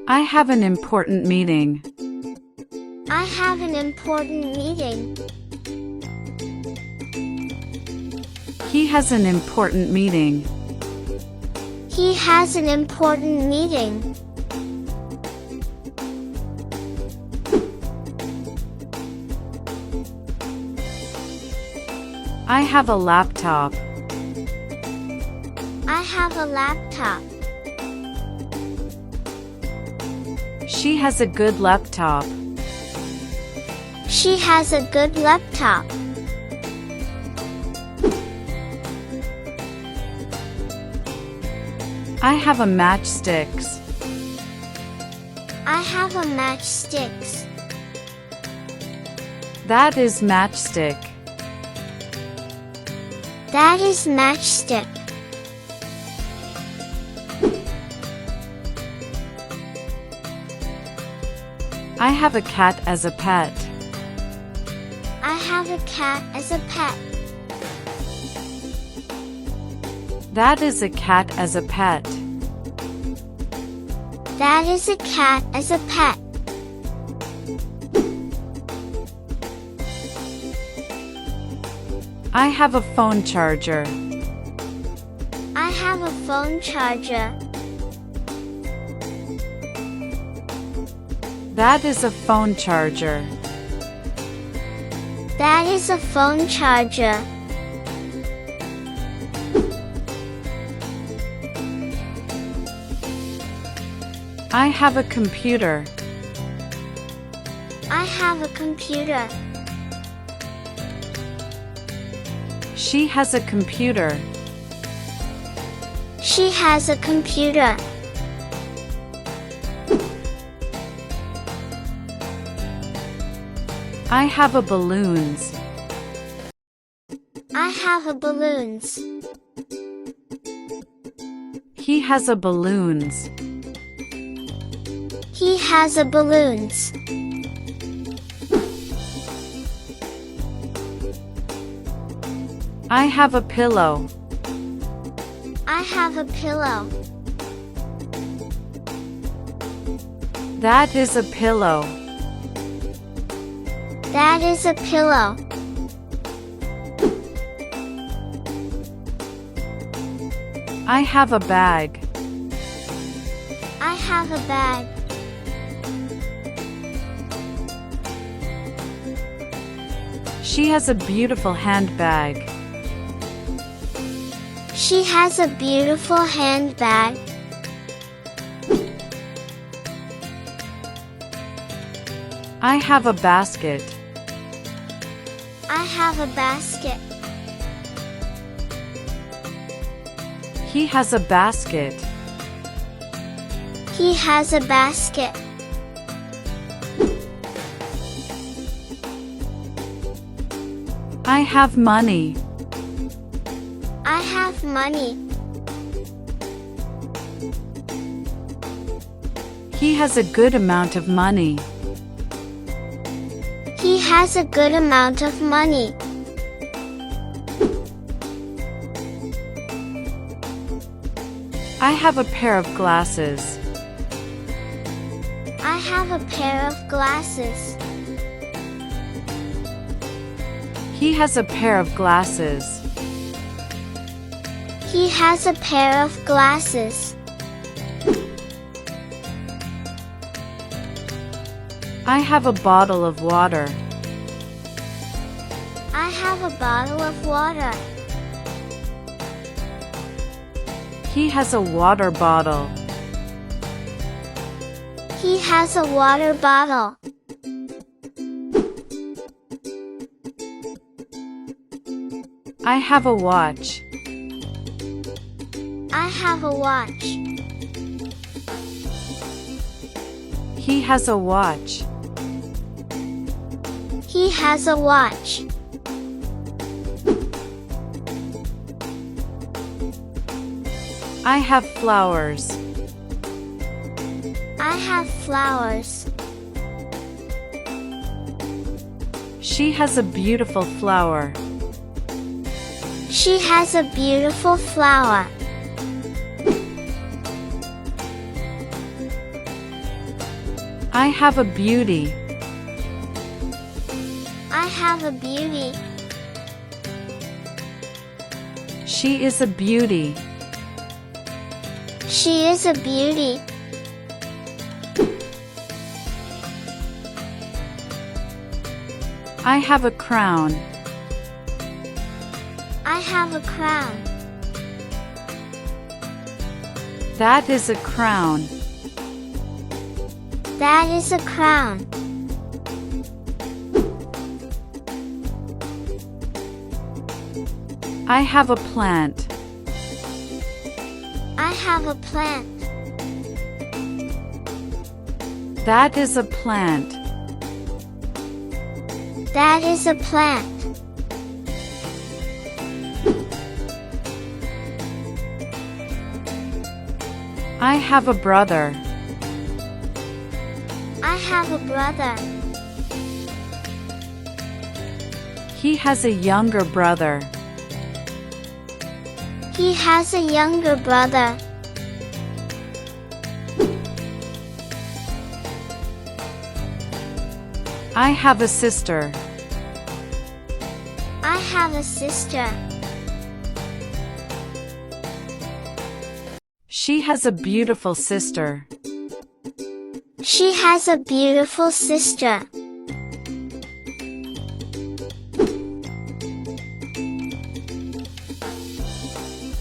I have an important meeting. I have an important meeting. He has an important meeting. He has an important meeting. I have a laptop. I have a laptop. She has a good laptop. She has a good laptop. I have a matchsticks. I have a matchsticks. That is matchstick. That is matchstick. I have a cat as a pet. I have a cat as a pet. That is a cat as a pet. That is a cat as a pet. I have a phone charger. I have a phone charger. That is a phone charger. That is a phone charger. I have a computer. I have a computer. She has a computer. She has a computer. I have a balloons. I have a balloons. He has a balloons. He has a balloons. I have a pillow. I have a pillow. That is a pillow. That is a pillow. I have a bag. I have a bag. She has a beautiful handbag. She has a beautiful handbag. I have a basket. I have a basket. He has a basket. He has a basket. I have money. I have money. He has a good amount of money. He has a good amount of money. I have a pair of glasses. I have a pair of glasses. He has a pair of glasses. He has a pair of glasses. I have a bottle of water. I have a bottle of water. He has a water bottle. He has a water bottle. I have a watch. I have a watch. He has a watch. He has a watch. I have flowers. I have flowers. She has a beautiful flower. She has a beautiful flower. I have a beauty. I have a beauty. She is a beauty. She is a beauty. I have a crown. I have a crown. That is a crown. That is a crown. I have a plant. I have a plant. That is a plant. That is a plant. I have a brother. I have a brother. He has a younger brother. He has a younger brother. I have a sister. I have a sister. She has a beautiful sister. She has a beautiful sister.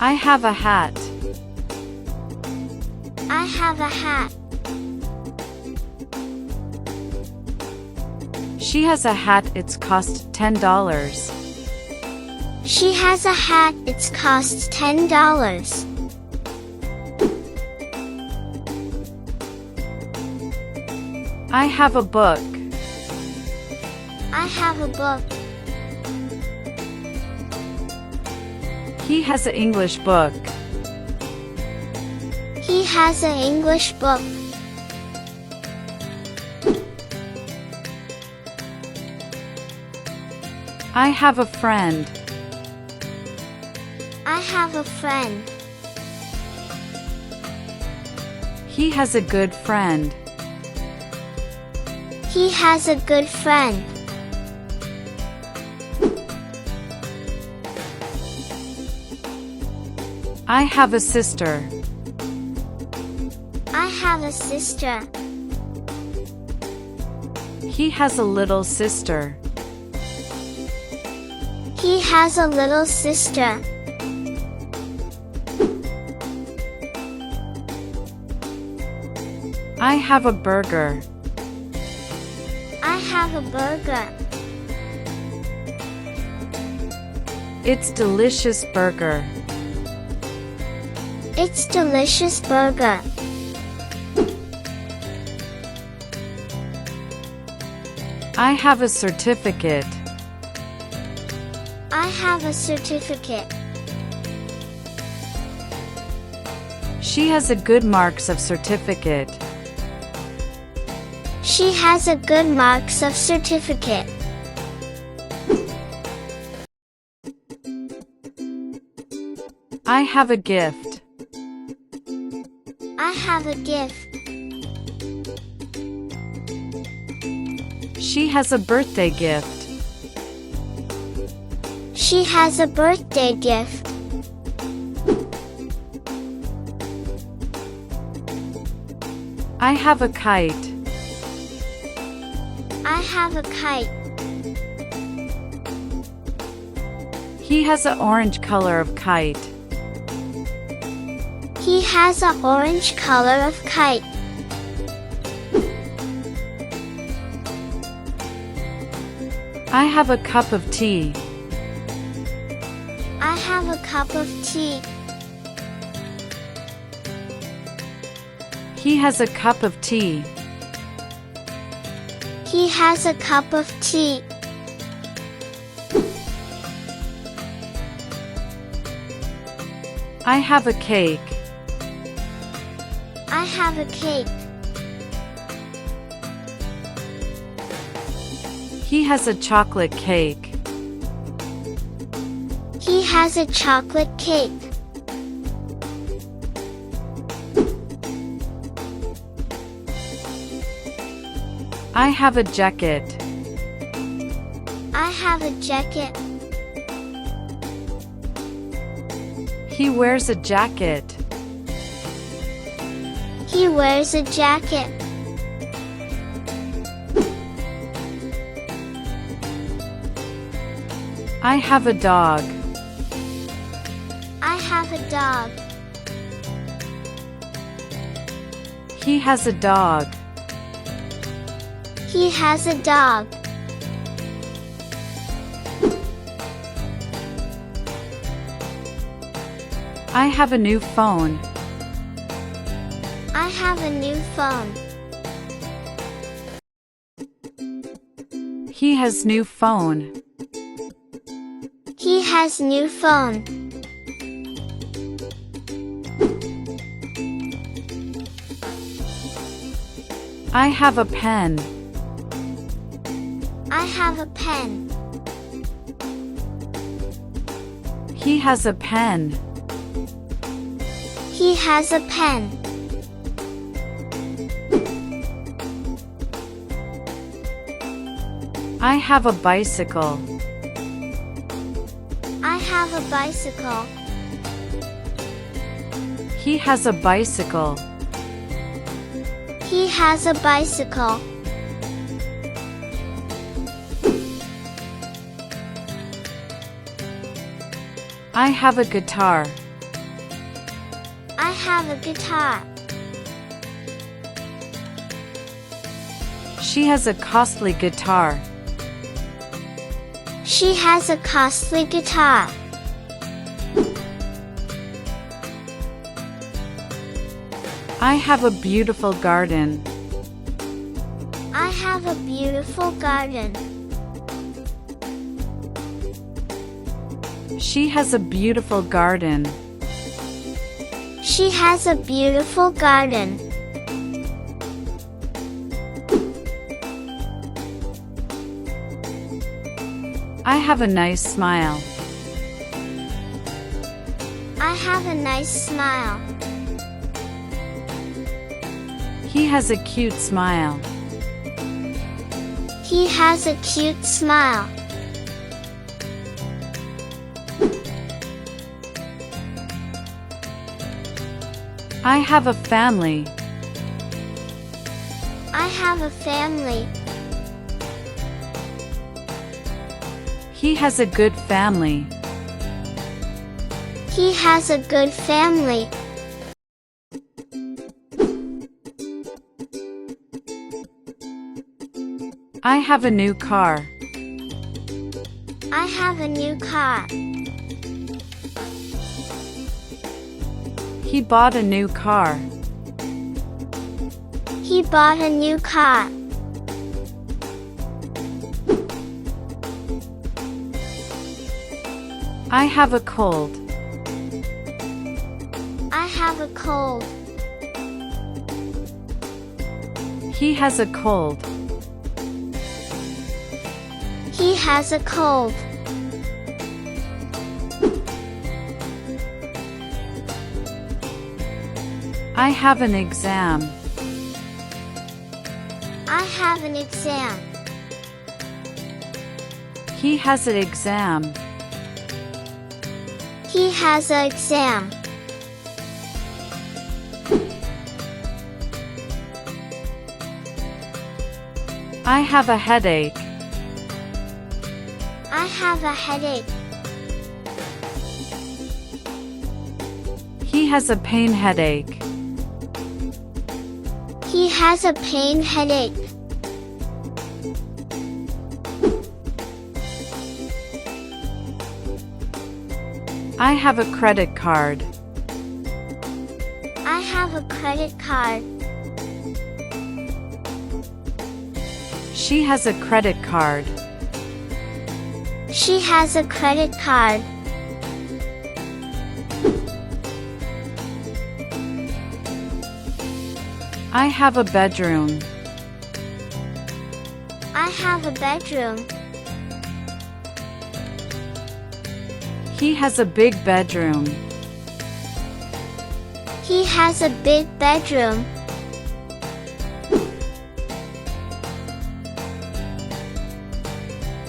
I have a hat. I have a hat. She has a hat, it's cost $10. She has a hat, it's cost $10. I have a book. I have a book. He has an English book. He has an English book. I have a friend. I have a friend. He has a good friend. He has a good friend. I have a sister. I have a sister. He has a little sister. He has a little sister. I have a burger. I have a burger. It's delicious burger. It's delicious burger. I have a certificate. I have a certificate. She has a good marks of certificate. She has a good marks of certificate. I have a gift. I have a gift. She has a birthday gift. She has a birthday gift. I have a kite. I have a kite. He has an orange color of kite. He has an orange color of kite. I have a cup of tea. I have a cup of tea. He has a cup of tea. He has a cup of tea. I have a cake. I have a cake. He has a chocolate cake. He has a chocolate cake. I have a jacket. I have a jacket. He wears a jacket. He wears a jacket. I have a dog. I have a dog. He has a dog. He has a dog. I have a new phone. I have a new phone. He has new phone. He has new phone. I have a pen. I have a pen. He has a pen. He has a pen. I have a bicycle. I have a bicycle. He has a bicycle. He has a bicycle. I have a guitar. I have a guitar. She has a costly guitar. She has a costly guitar. I have a beautiful garden. I have a beautiful garden. She has a beautiful garden. She has a beautiful garden. I have a nice smile. I have a nice smile. He has a cute smile. He has a cute smile. I have a family. I have a family. He has a good family. He has a good family. I have a new car. I have a new car. He bought a new car. He bought a new car. I have a cold. I have a cold. He has a cold. He has a cold. I have an exam. I have an exam. He has an exam. He has an exam. I have a headache. I have a headache. He has a pain headache. He has a pain headache. I have a credit card. I have a credit card. She has a credit card. She has a credit card. I have a bedroom. I have a bedroom. He has a big bedroom. He has a big bedroom.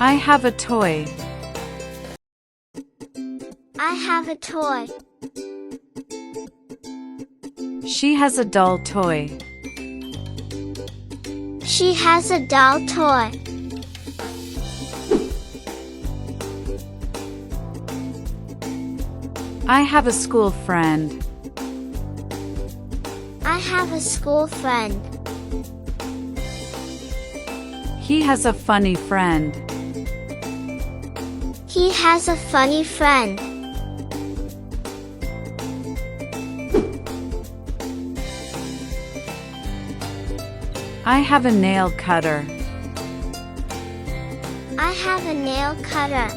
I have a toy. I have a toy. She has a doll toy. She has a doll toy. I have a school friend. I have a school friend. He has a funny friend. He has a funny friend. I have a nail cutter. I have a nail cutter.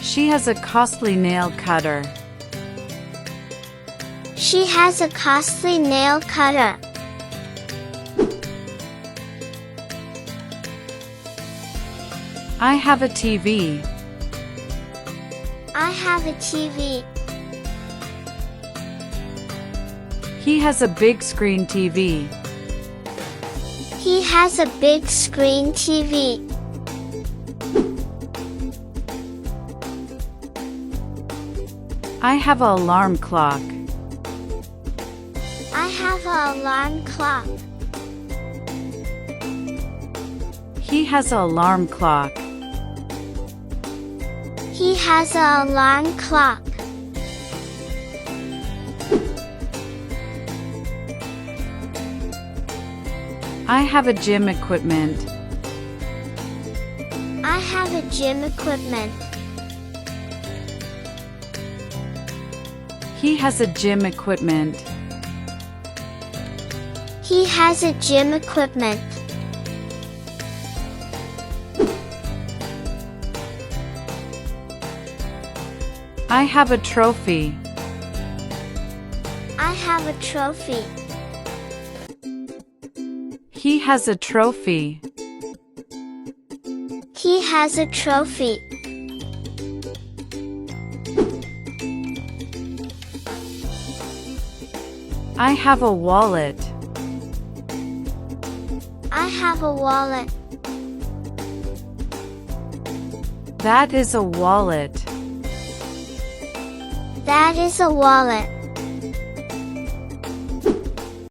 She has a costly nail cutter. She has a costly nail cutter. I have a TV. I have a TV. He has a big screen TV. He has a big screen TV. I have an alarm clock. I have an alarm clock. He has an alarm clock. He has an alarm clock. I have a gym equipment. I have a gym equipment. He has a gym equipment. He has a gym equipment. I have a trophy. I have a trophy. He has a trophy. He has a trophy. I have a wallet. I have a wallet. That is a wallet. That is a wallet.